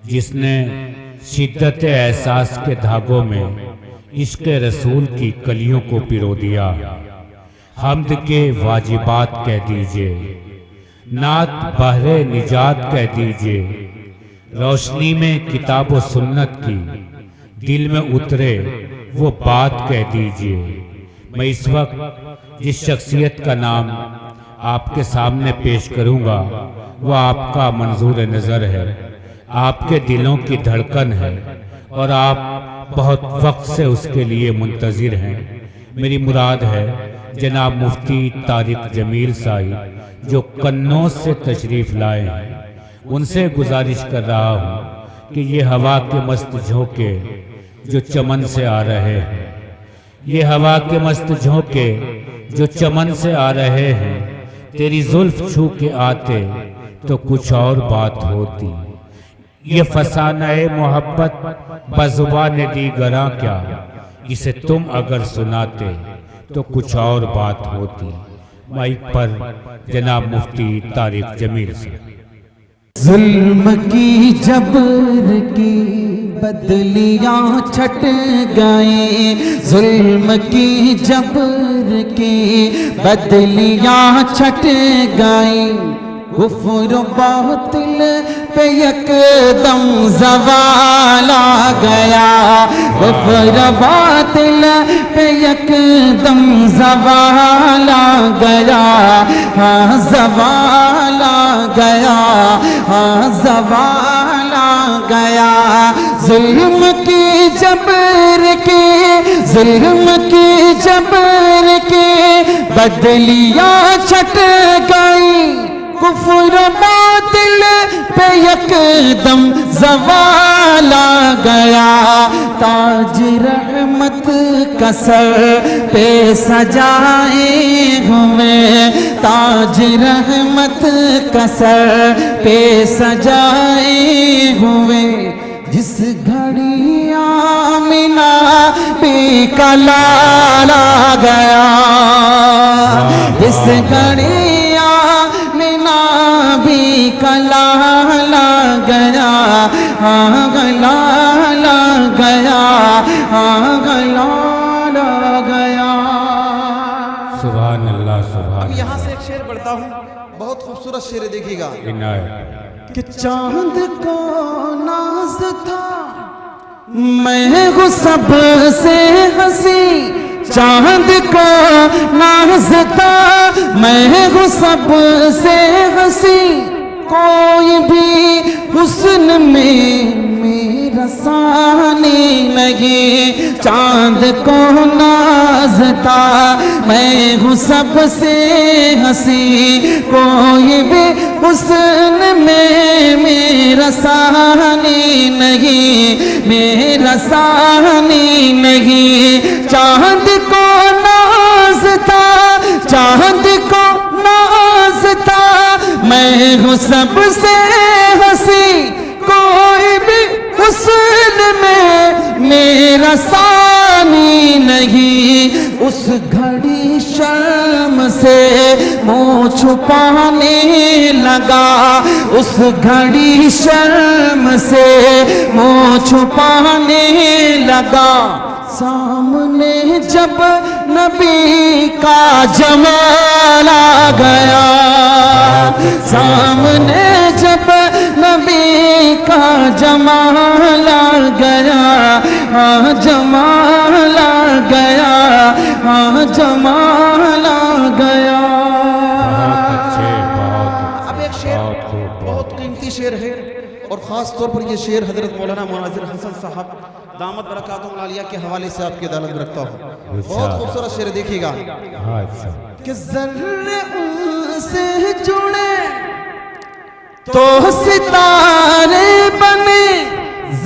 جس نے شدت احساس کے دھاگوں میں عشق رسول کی کلیوں کو پرو دیا۔ حمد کے واجبات کہہ دیجئے، نعت بحر نجات کہہ دیجئے، روشنی میں کتاب و سنت کی دل میں اترے وہ بات کہہ دیجئے۔ میں اس وقت جس شخصیت کا نام آپ کے سامنے پیش کروں گا وہ آپ کا منظور نظر ہے، آپ کے دلوں کی دھڑکن ہے اور آپ بہت وقت سے اس کے لیے منتظر ہیں۔ میری مراد ہے جناب مفتی طارق جمیل صاحب جو قنوج سے تشریف لائے ہیں۔ ان سے گزارش کر رہا ہوں کہ یہ ہوا کے مست جھونکے جو چمن سے آ رہے ہیں، یہ ہوا کے مست جھونکے جو چمن سے آ رہے ہیں، تیری زلف چھو کے آتے تو کچھ اور بات ہوتی۔ یہ فسانہ محبت بزبان دیگراں کیا، اسے تم اگر سناتے تو کچھ اور بات ہوتی۔ مائک پر جناب مفتی طارق جمیل صاحب۔ ظلم کی جبر کی بدلیاں چھٹ گئیں، ظلم کی جبر کی بدلیاں چھٹ گئیں، کفر و باطل پہ یک دم زوال آ گیا، کفر و باطل پہ یک دم زوال آ گیا، ہاں زوال آ گیا، ہاں زوال آ گیا۔ ظلم کی جبر کی، ظلم کی جبر کی بدلیاں چھٹ گئیں، کفر و باطل پہ یک دم زوال آ گیا، تاج رحمت کا سر پہ سجائے ہوئے، تاج رحمت کا سر پہ سجائے ہوئے، جس گھڑی آمنہ بھی کا لال آ گیا، جس گھڑی آمنہ بھی کا لال آ گیا، ہاں لال آ گیا، ہاں لال آ گیا۔ سبحان اللہ سبحان اب یہاں سے اللہ۔ ایک شعر پڑھتا ہوں، بہت خوبصورت شعر دیکھیے گا عنایت۔ کہ چاند کو ناز تھا میں ہوں سب سے ہنسی، چاند کو ناز تھا میں ہوں سب سے ہنسی، کوئی بھی حسن میں میرا ثانی نہیں، چاند کو ناز تھا میں ہوں سب سے ہنسی، کوئی بھی حسن میں میرا ثانی نہیں، میرا ثانی نہیں، چاند کو ناز تھا، چاند کو ناز تھا میں ہوں سب سے ہنسی، کوئی بھی حسن میں میرا ثانی نہیں، اس گھڑی شرم سے منہ چھپانے لگا، اس گھڑی شرم سے منہ چھپانے لگا، سامنے جب نبی کا جمال آ گیا، سامنے جب نبی کا جمال آ گیا، ہاں جمال آ گیا، ہاں جمال آ گیا۔ بہت اچھے، بہت اب ایک اچھے، شعر بہت خوب، بہت قیمتی شعر ہے، اور خاص طور پر یہ شعر حضرت مولانا مناظر حسن صاحب دامت برکاتہم العالیہ کے حوالے سے آپ کی عدالت میں رکھتا ہوں۔ بہت خوبصورت شعر دیکھیے گا کہ ذرے ان سے جڑے تو ستارے بنے،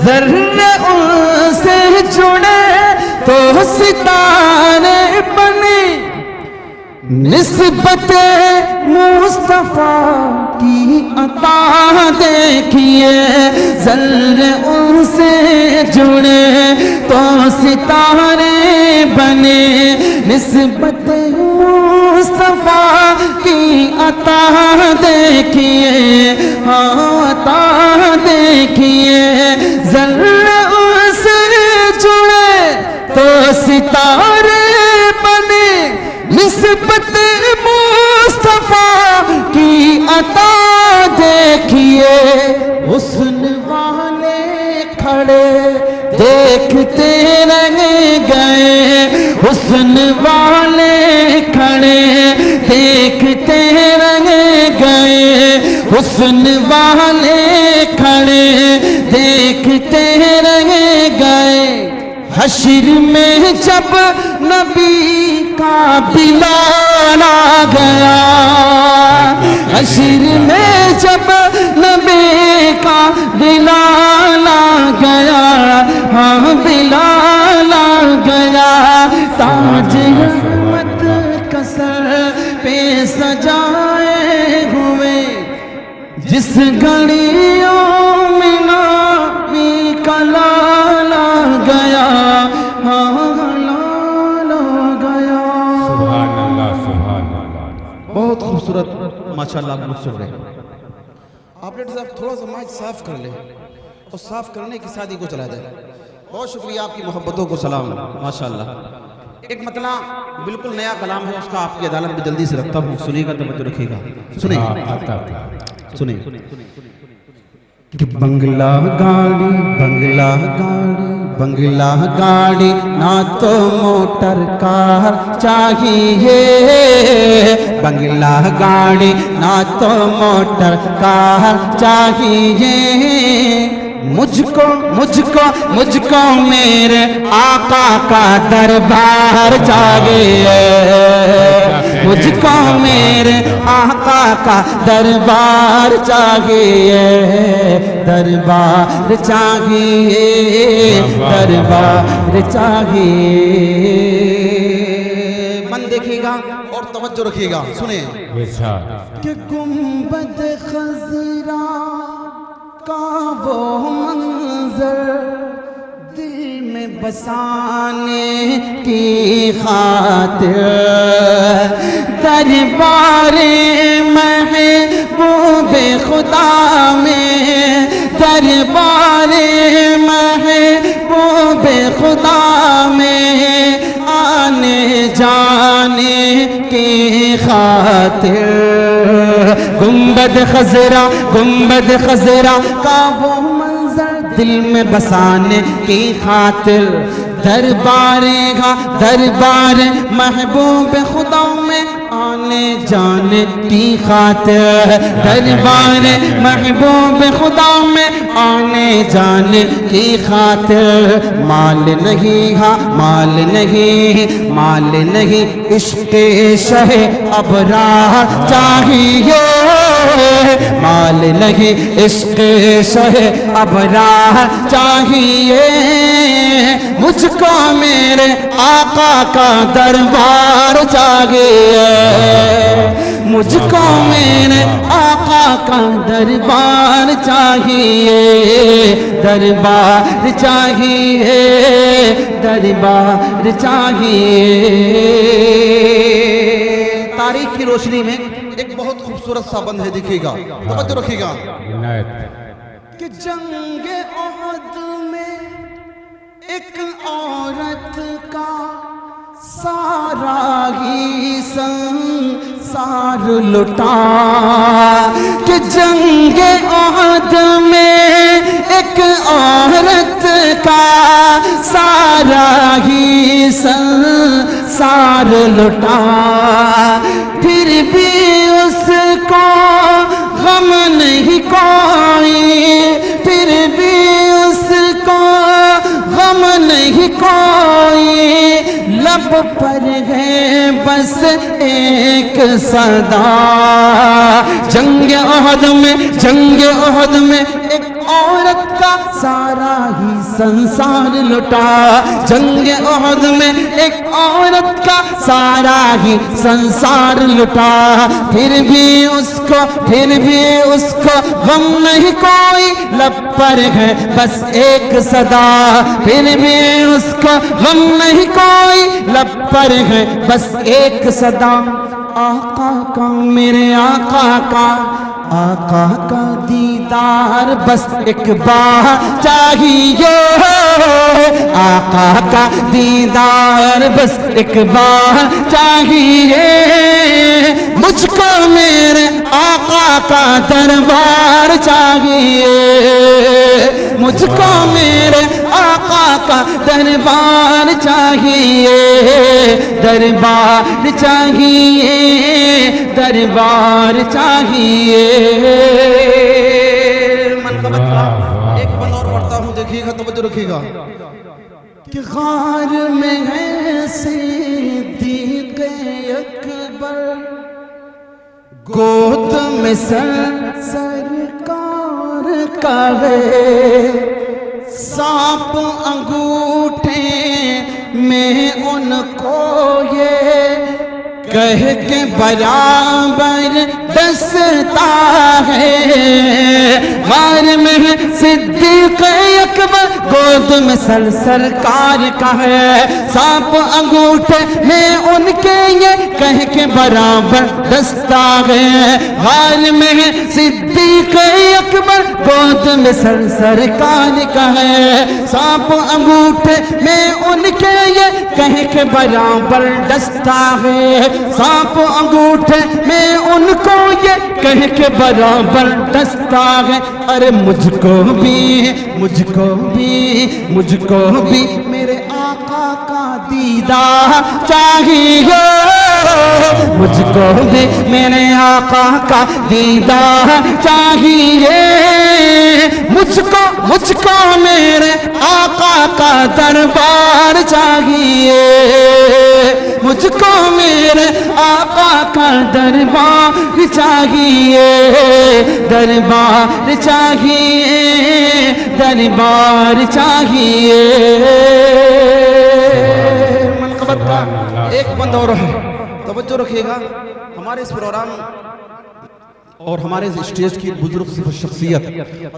ذرے ان سے جڑے تو ستارے بنے، نسبت مصطفیٰ کی عطا دیکھیے، ذرے ان سے جڑے تو ستارے بنے، نسبت مصطفیٰ کی عطا دیکھیے، ہاں عطا دیکھیے، ذرے ان سے جڑے تو ستارے بنے نسبت مصطفیٰ کی عطا دیکھیے حسن والے کھڑے دیکھتے رہ گئے حسن والے کھڑے دیکھتے رہ گئے حسن والے کھڑے دیکھتے رہ گئے حشر میں جب نبی کا بلال آ گیا حشر میں جب نبی کا بلال آ گیا ہاں بلال آ گیا تاج رحمت کا سر پہ سجائے ہوئے جس گھڑیوں میں نبی کا لال آ گیا ہاں لال آ گیا سبحان اللہ سبحان اللہ. بہت خوبصورت ماشاءاللہ آپ لوگ سن رہے ہیں. آپریٹر صاحب تھوڑا سا مائک صاف کر لیں اور صاف کرنے کی شادی کو چلا دیں. بہت شکریہ آپ کی محبتوں کو سلام ماشاءاللہ. ایک مطلع بالکل نیا کلام ہے اس کا آپ کی عدالت میں جلدی سے رکھتا ہوں سنیے گا توجہ رکھیے گا. سنیں سنیں کہ بنگلہ گاڑی بنگلہ گاڑی بنگلہ گاڑی نہ تو موٹر کار چاہیے بنگلہ گاڑی نہ تو موٹر کار چاہیے مجھ کو میرے آقا کا دربار چاہیے مجھ کو میرے آقا کا دربار چاہیے دربار چاہیے دربار چاہیے. من دیکھیے گا اور توجہ رکھیے گا. سنیں ارشاد. کہ گنبد خضرا کا وہ منظر دل میں بسانے کی خاطر دربار محبوب خدا میں دربار محبوب خدا میں آنے جانے کی خاطر گنبد خضرا کا وہ منظر دل میں بسانے کی خاطر دربار محبوب خدا میں آنے جانے کی خاطر دربار محبوب خدا میں آنے جانے کی خاطر مال نہیں عشق شہ ابرار چاہیے مال نہیں عشق شہ ابرار چاہیے مجھ کو میرے آقا کا دربار چاہیے مجھ کو میرے آقا کا دربار چاہیے دربار چاہیے دربار چاہیے. تاریخ کی روشنی میں ایک بہت خوبصورت سا بند ہے دیکھیے گا توجہ رکھیے گا. عنایت. کہ جنگ احد میں ایک عورت کا سارا ہی سنسار لٹا کہ جنگ احد میں ایک عورت کا سارا ہی سنسار لٹا پھر بھی اس کو غم نہیں کوئی پھر بھی اس کو غم نہیں کوئی لب پر ہے بس ایک صدا جنگ احد میں ایک عورت کا سارا ہی سنسار لٹا جنگ احد میں ایک عورت کا سارا ہی سنسار لٹا پھر بھی اس کو غم نہیں کوئی لب پر ہے بس ایک صدا پھر بھی اس کو غم نہیں کوئی لب پر ہے بس ایک صدا آقا کا میرے آقا کا دیدار دیدار بس ایک بار چاہیے آقا کا دیدار بس ایک بار چاہیے مجھ کو میرے آقا کا دربار چاہیے مجھ کو میرے آقا کا دربار چاہیے دربار چاہیے دربار چاہیے ایک بند اور پڑھتا ہوں دیکھیے گا توجہ رکھیے گا کہ غار میں ہے صدیق اکبر گود میں سرکار کا ہے سانپ انگوٹھے میں ان کو یہ کہہ کے برابر دستا ہے غار میں صدیق اکبر گود میں سرکار کا ہے سانپ انگوٹھے میں ان کے یہ کہہ کے برابر دستا ہے غار میں صدیق اکبر گود میں سرکار کا ہے سانپ انگوٹھے میں ان کے یہ کہہ کے برابر دستا ہے سانپ انگوٹھے میں ان کو یہ کہہ کے برابر دستا ہے ارے مجھ کو بھی میرے آقا کا دیدار چاہیے مجھ کو بھی میرے آقا کا دیدار چاہیے مجھ کو میرے آقا کا دربار چاہیے مجھ کو میرے آقا کا دربار چاہیے دربار چاہیے دربار چاہیے منقبت کا ایک بند اور ہے توجہ رکھیے گا ہمارے اس پروگرام اور ہمارے اس اسٹیج کی بزرگ شخصیت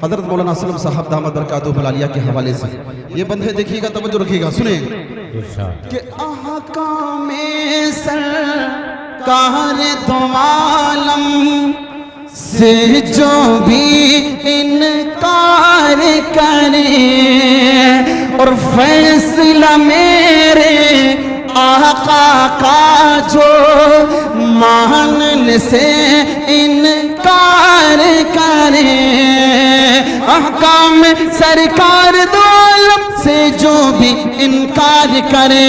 حضرت مولانا اسلم صاحب دامت برکاتہ العالیہ کے حوالے سے یہ بند ہے دیکھیے گا توجہ رکھیے گا سنیں کہ احکام سرکار دو عالم سے جو بھی انکار کرے اور فیصلہ میرے آقا کا جو ماننے سے انکار کرے احکام سرکار دو عالم سے جو بھی انکار کرے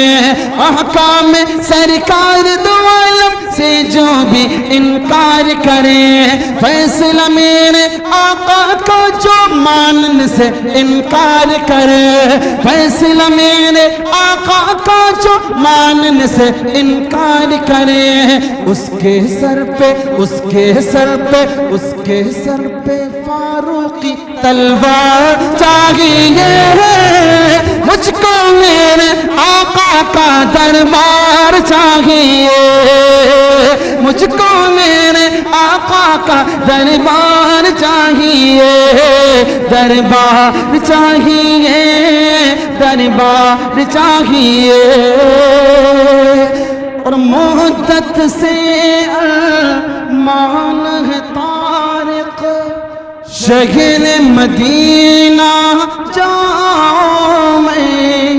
احکام سرکار دو عالم سے جو بھی انکار کرے فیصلہ میرے آقا کو جو ماننے سے انکار کرے فیصلہ میرے آقا کو جو ماننے سے انکار کرے اس کے سر پہ فاروقی تلوار چاہیے مجھ کو میرے آقا کا دربار چاہیے مجھ کو میرے آقا کا دربار چاہیے دربار چاہیے دربار چاہیے اور مدت سے ارمان ہے طارق شہر مدینہ جاؤں میں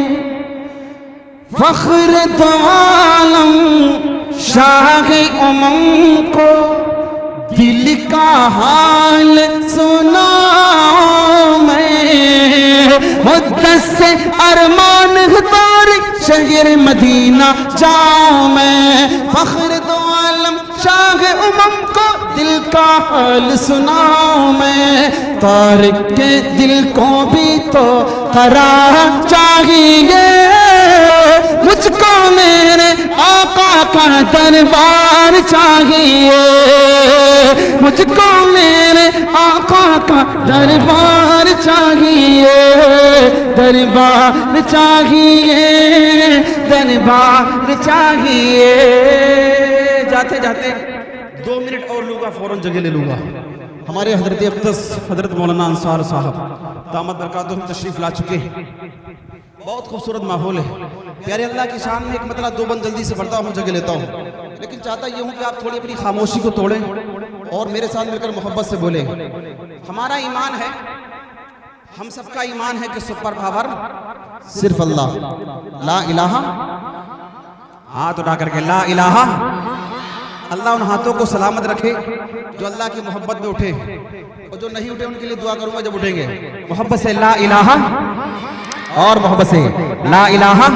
فخر دو عالم شاہ امم کو دل کا حال سناؤں میں مدت سے ارمان ہے طارق شہر مدینہ جاؤں میں فخر دو عالم شاہ امم کو دل کا حال سناؤں میں طارق کے دل کو بھی تو قرار چاہیے مجھ کو میرے آقا کا دربار چاہیے مجھ کو میرے آقا کا دربار چاہیے دربار چاہیے دربار چاہیے جاتے جاتے 2 منٹ اور لوں گا فوراً جگہ لے لوں گا ہمارے حضرت اقدس حضرت مولانا انصار صاحب دامت برکاتہ تشریف لا چکے بہت خوبصورت ماحول ہے پیارے اللہ کی شان میں ایک مطلب 2 بند جلدی سے پڑھتا ہوں جگہ لیتا ہوں لیکن چاہتا یہ ہوں کہ آپ تھوڑی اپنی خاموشی کو توڑیں اور میرے ساتھ مل کر محبت سے بولیں ہمارا ایمان ہے، ہم سب کا ایمان ہے کہ سپر پاور صرف اللہ، لا الہ، ہاتھ اٹھا کر کے لا الہ۔ اللہ ان ہاتھوں کو سلامت رکھے جو اللہ کی محبت میں اٹھے، اور جو نہیں اٹھے ان کے لیے دعا کروں گا جب اٹھیں گے۔ محبت سے لا الہ، اور محبت سے لا الہ۔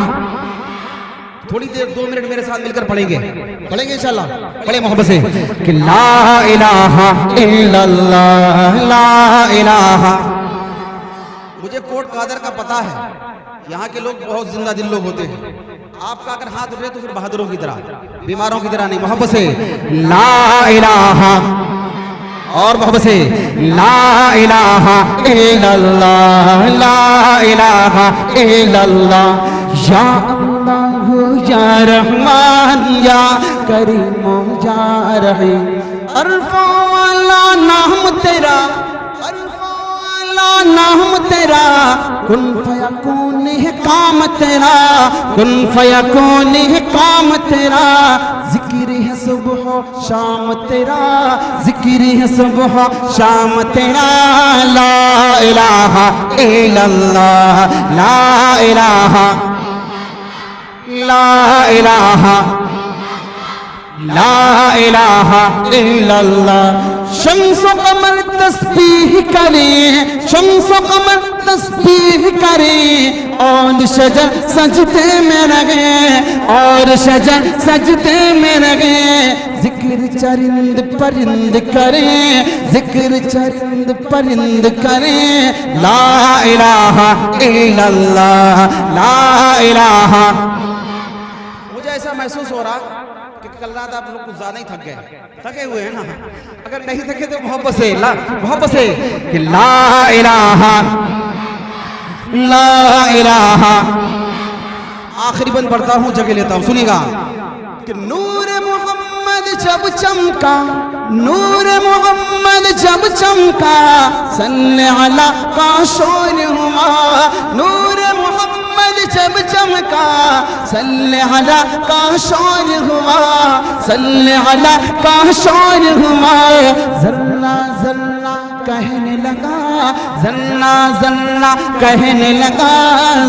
تھوڑی دیر 2 منٹ میرے ساتھ مل کر پڑھیں گے انشاءاللہ۔ پڑھیں محبت سے کہ لا الہ الا اللہ، لا الہ۔ مجھے کوٹ قادر کا پتہ ہے، یہاں کے لوگ بہت زندہ دل لوگ ہوتے ہیں، آپ کا اگر ہاتھ اٹھے تو پھر بہادروں کی طرح، بیماروں کی طرح نہیں۔ محبت سے لا الہ، اور محبت سے لا الہ الا اللہ، لا الہ الا اللہ۔ یا اللہ یا رحمان یا کریم یا رحیم، عرفوں والا نام تیرا، عرفوں والا نام تیرا، کن فیکون ہے کام تیرا، کن فیکون ہے کام تیرا، ذکر ہے صبح و شام تیرا، ذکر ہے صبح و شام تیرا۔ لا الہ الا اللہ، لا الہ، لا الہ، لا الہ الا اللہ۔ شمس و قمر تسبیح کریں، شمس و قمر تسبیح کریں، اور شجر سجدے میں لگے، اور شجر سجدے میں لگے، ذکر چرند پرند کریں، ذکر چرند پرند کریں۔ لا الہ الا اللہ، لا الہ۔ مجھے ایسا محسوس ہو رہا کہ کل رات آپ لوگ کچھ زیادہ ہی تھک گئے، تھکے ہوئے ہیں نا؟ اگر نہیں تھکے تو محبت سے محبت سے کہ لا الہ، لا الہ۔ آخری بند پڑھتا ہوں، جگہ لیتا ہوں، سنیے گا کہ نور محمد جب چمکا، نور محمد جب چمکا، صلی علی کا شور ہوا، نور محمد جب چمکا، صلی علی کا شور ہوا، صلی علی کا شور ہوا، ذرہ ذرہ کہنے لگا، ذرہ ذرہ کہنے لگا،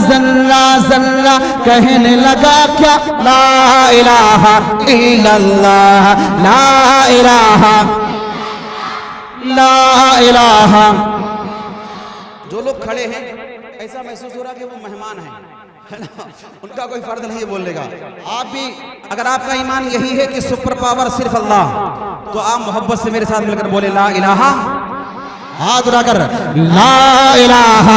ذرہ ذرہ کہنے لگا کیا؟ لا الہ الا اللہ، لا الہ، لا الہ۔ جو لوگ کھڑے ہیں ایسا محسوس ہو رہا کہ وہ مہمان ہیں، ان کا کوئی فرد نہیں بولنے کا۔ آپ بھی اگر آپ کا ایمان یہی ہے کہ سپر پاور صرف اللہ، تو آپ محبت سے میرے ساتھ مل کر بولے لا الہ، ہاتھ اٹھا کر لا الہ،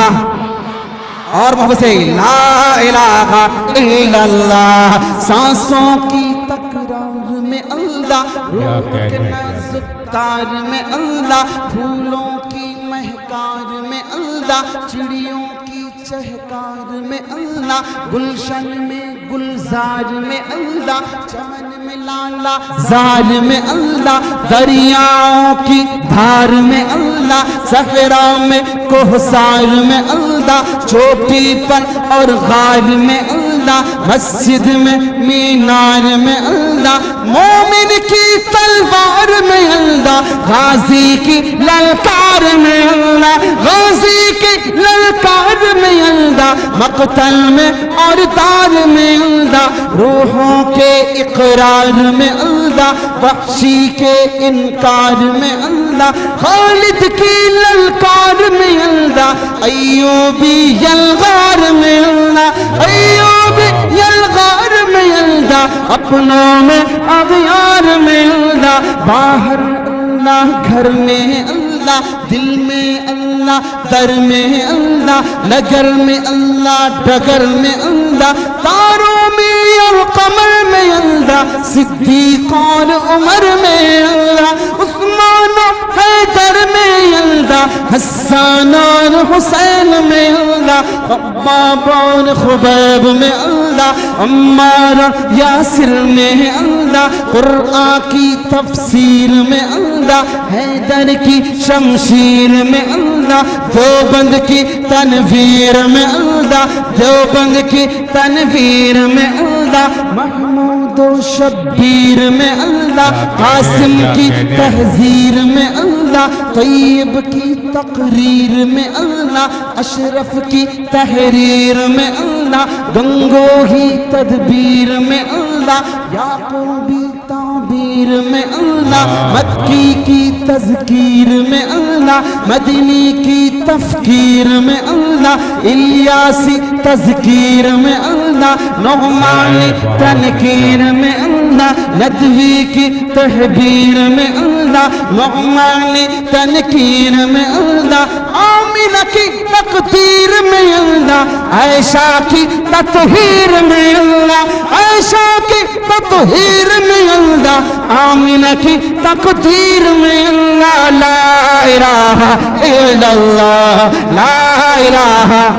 اور محبت سے لا الہ الا اللہ۔ سانسوں کی تکرار میں اللہ، روح کے نازک تار میں اللہ، پھولوں کی مہکار میں اللہ، چڑیوں کی چہکار میں اللہ، گلشن میں گلزار میں اللہ، چمن میں لالا زار میں اللہ، دریاؤں کی دھار میں اللہ، صحرا میں کوہسار میں اللہ، چوٹی پر اور غار میں اللہ، مسجد میں مینار میں اللہ، مومن کی تلوار میں اللہ، غازی کی للکار میں اللہ، غازی کی للکار میں اللہ، مقتل میں اور دار میں اللہ، روحوں کے اقرار میں اللہ، وحشی کے انکار میں اللہ، خالد کی للکار میں اللہ، ایوبی یلغار میں اللہ، ایوبی یلغار میں اللہ، اپنوں میں اغیار میں اللہ، باہر اللہ گھر میں اللہ، دل میں اللہ در میں اللہ، نگر میں اللہ ڈگر میں اللہ، تاروں میں اور قمر میں اللہ، صدیق اور عمر میں اللہ، عثمان و حیدر میں اللہ، حسان اور حسین میں اللہ، خباب اور خبیب میں اللہ، عمار اور یاسر میں اللہ، قرآن کی تفسیر میں اللہ، حیدر کی شمشیر میں اللہ، دیوبند کی تنویر میں اللہ، دیوبند کی تنویر میں اللہ، محمود و شبیر میں اللہ، قاسم کی تحذیر میں اللہ، اللہ طیب کی تقریر میں اللہ اشرف کی تحریر میں اللہ گنگوہی تدبیر میں اللہ یعقوبی تعبیر میں اللہ مکی کی تذکیر میں اللہ مدنی کی تفکیر میں اللہ الیاسی تذکیر میں اللہ نعمانی تنکیر میں اللہ ندوی کی تحبیر میں اللہ نعمانی تنکیر میں اللہ آمینہ کی تقدیر میں اللہ عائشہ کی تطہیر میں اللہ عائشہ کی تطہیر میں اللہ آمینہ کی تقدیر میں اللہ لا الہ الا اللہ لا الہ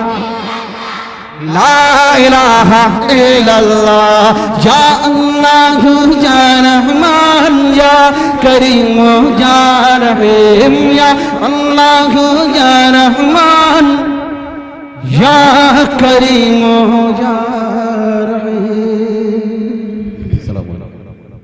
لا الہ الا اللہ یا اللہ یا رحمان یا کریم یا رحیم یا اللہ یا رحمان یا کریم یا